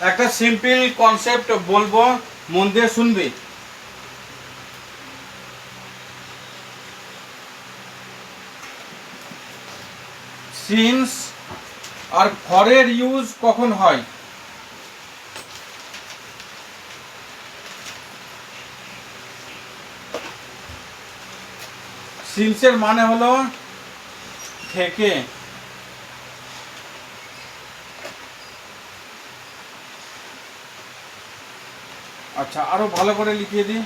একটা simple concept বলবো, মন দিয়ে শুনবি। সিন্স আর ফরের ইউজ কখন হয়? সিন্সের মানে হলো থেকে। আচ্ছা, আরো ভালো করে লিখিয়ে দিই,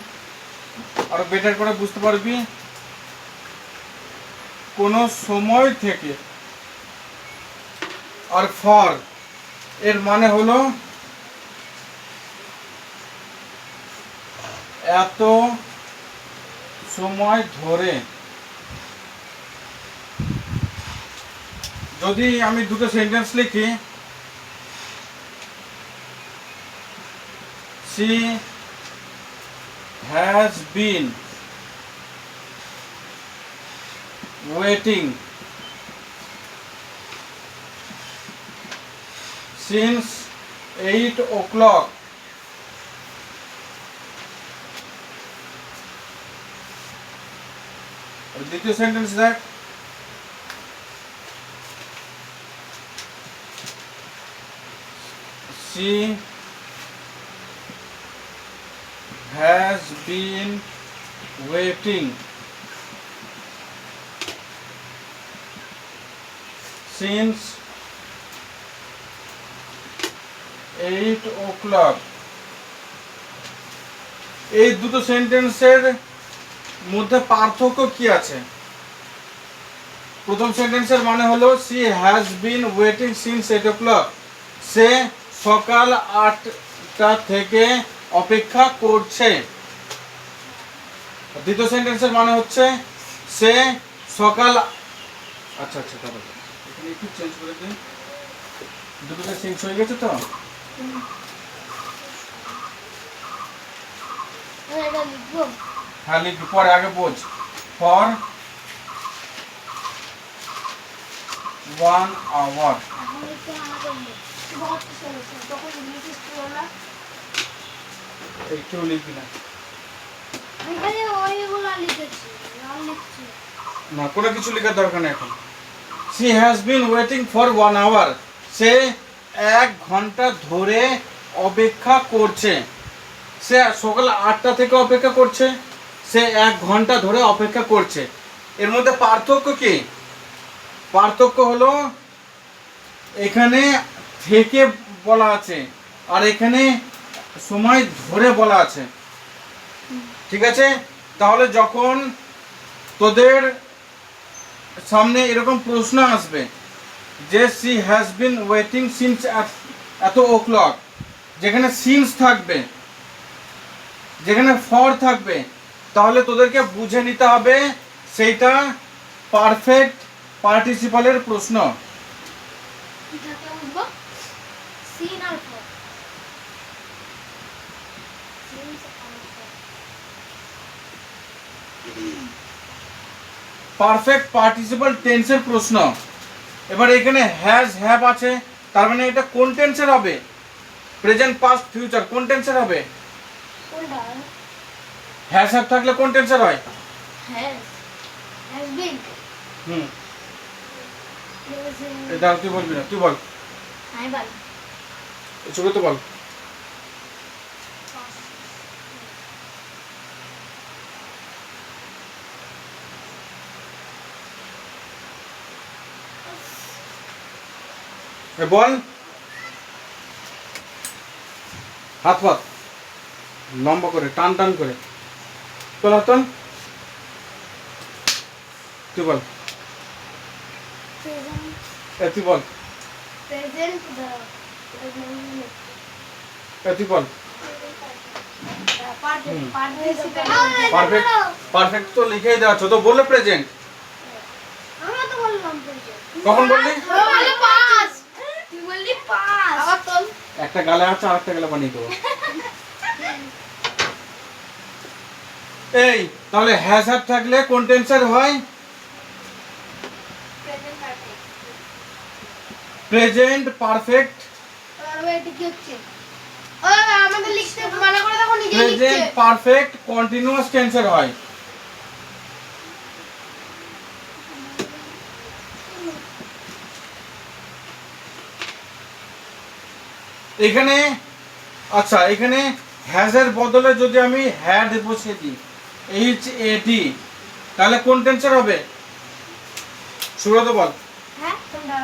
আরো বেটার করে বুঝতে পারবি। কোনো সময় থেকে। আর ফর এর মানে হলো এত সময় ধরে। যদি আমি দুটো সেন্টেন্স লিখি, she has been waiting since 8 o'clock দ্বিতীয় সেন্টেন্স দেখ, she has been waiting since 8 o'clock। এই দুটো সেন্টেন্সের মধ্যে পার্থক্য কি আছে? প্রথম সেন্টেন্সের মানে হলো she has been waiting since 8 o'clock, সে সকাল 8টা থেকে অপেক্ষা করছে। দ্বিতীয় সেন্টেন্সের মানে হচ্ছে সে সকাল, আচ্ছা আচ্ছা দাদা এখানে একটু চেঞ্জ করে দিন, দুটোতে চেঞ্জ হয়ে গেছে তো। হ্যাঁ লিখবি, পরে আগে বোঝ। For 1 hour। একটু লিখবি না, না কোনো কিছু লেখার দরকার নেই এখন। she has been waiting for 1 hour, সে 1 ঘন্টা ধরে অপেক্ষা করছে। সে সকাল 8টা থেকে অপেক্ষা করছে, সে 1 ঘন্টা ধরে অপেক্ষা করছে। এর মধ্যে পার্থক্য কি? পার্থক্য হলো এখানে থেকে বলা আছে আর এখানে সময় ধরে বলা আছে। ঠিক আছে, তাহলে যখন তোদের সামনে এরকম প্রশ্ন আসবে যে she has been waiting since এত o'clock, যেখানে since থাকবে, যেখানে for থাকবে, তাহলে তোদেরকে বুঝে নিতে হবে সেইটা পারফেক্ট পার্টিসিপালের প্রশ্ন। পারফেক্ট পার্টিসিপাল টেন্সের প্রশ্ন। এবার এখানে হ্যাজ হ্যাভ আছে, তার মানে এটা কোন টেন্সের হবে? প্রেজেন্ট পাস্ট ফিউচার কোন টেন্সের হবে? হ্যাজ হ্যাভ থাকলে কোন টেন্সের হয়? এটা তুই বলবি না, তুই বল। ছোট তো বল। বল, হাত পাত লম্বা করে টান টান করে তোল, হাত টান, তুই বল, তুই বল, তুই বল। পারফেক্ট, পারফেক্ট তো লিখেই দেওয়া আছে, তো বললে প্রেজেন্ট। কখন বললি? একটা গালে আছে আর একটা গালে বানিয়ে দেবো। এই তাহলে হ্যাজ হ্যাভ থাকলে কোন টেন্সের হয়? প্রেজেন্ট পারফেক্ট ও আমাদের লিখতে মানা করে দেখো নিজে লিখছে প্রেজেন্ট পারফেক্ট কন্টিনিউয়াস টেন্সের হয়। এখানে আচ্ছা, এখানে হ্যাজ এর বদলে যদি আমি হ্যাড বসিয়ে দিই HAD, তাহলে কোন টেন্সের হবে? সুব্রত বল। হ্যাঁ তোমরা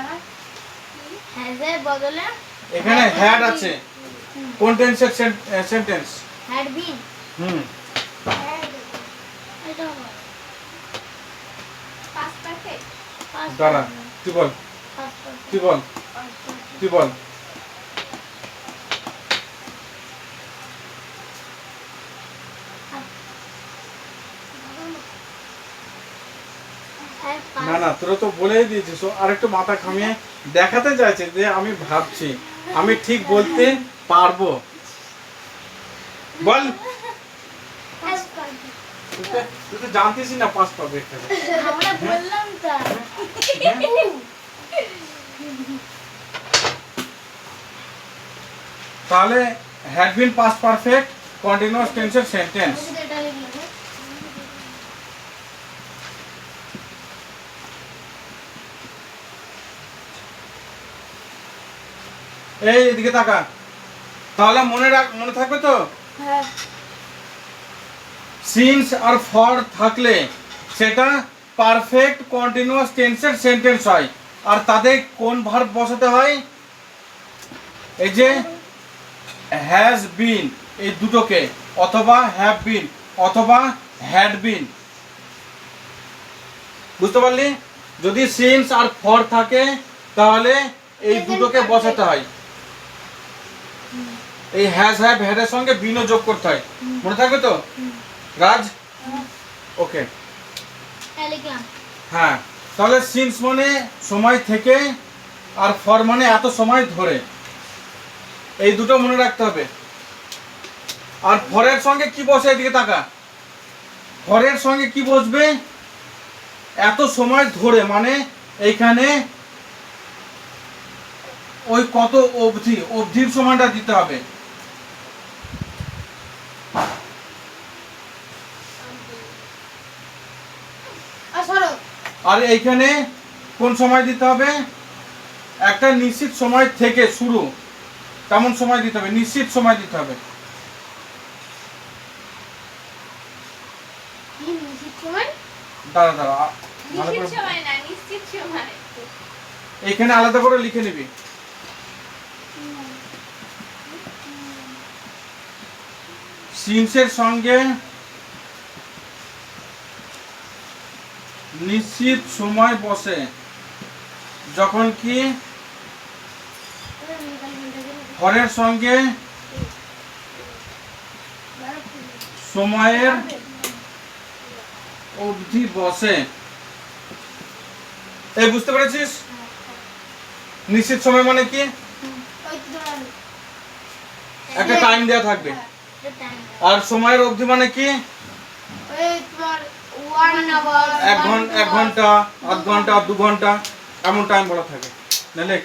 হ্যাজ এর বদলে এখানে হ্যাড আছে, কোন টেন্সের সেন্টেন্স? হ্যাড বিন হুম, এটা হবে পাস্ট পারফেক্ট দাঁড়া, তুই বল, তুই বল, তুই বল। না না, তোরা তো বলেই দিয়েছিস, ও আরেকটু মাথা খামিয়ে দেখাতে চাইছে যে আমি ভাবছি, আমি ঠিক বলতে পারবো। বল, তুই তো জানতিস না পাস পাবে এখানে। আমরা বললাম তো তাহলে had been past perfect continuous টেন্সের সেন্টেন্স। এটা লিখলাম এই এদিকে তাকা, তাহলে মনে থাকবে তো, হ্যাঁ সিন্স আর ফর থাকলে সেটা পারফেক্ট কন্টিনিউয়াস টেন্সের সেন্টেন্স হয়। আর তাদের কোন ভার্ব বসাতে হয়? এই যে হ্যাজ বিন, এই দুটোকে, অথবা হ্যাভ বিন অথবা হ্যাড বিন। বুঝতে পারলি? যদি সিন্স আর ফর থাকে তাহলে এই দুটোকে বসাতে হয়। এই হ্যাজ হ্যাভ হ্যাডের সঙ্গে বিনও যোগ করতে হয়। মনে থাকবে তো রাজ? ওকে, লিখলাম হ্যাঁ। তাহলে সিন্স মানে সময় থেকে, আর ফর মানে এত সময় ধরে, এই দুটো মনে রাখতে হবে। আর ফরের সঙ্গে কি বসে? এদিকে তাকা, ফরের সঙ্গে কি বসবে? এত সময় ধরে, মানে এইখানে ওই কত অবধি, অবধির সময়টা দিতে হবে। আর এইখানে কোন সময় দিতে হবে? একটা নিশ্চিত সময় থেকে শুরু, কেমন সময় দিতে হবে? নিশ্চিত সময় দিতে হবে। দাঁড়া দাঁড়া, ভালো করে এইখানে আলাদা করে লিখে নিবি। সিন্সের সঙ্গে নিশ্চিত সময় বসে যখন কি ফরের সঙ্গে সময়ের অবধি বসে। এই বুঝতে পেরেছিস? নিশ্চিত সময় মানে কি? একটা টাইম দেওয়া থাকবে। আর সময়ের অবধি মানে কি? 1 ঘন্টা, আধ ঘন্টা, 2 ঘন্টা, এমন টাইম বলা থাকে। না লেখ।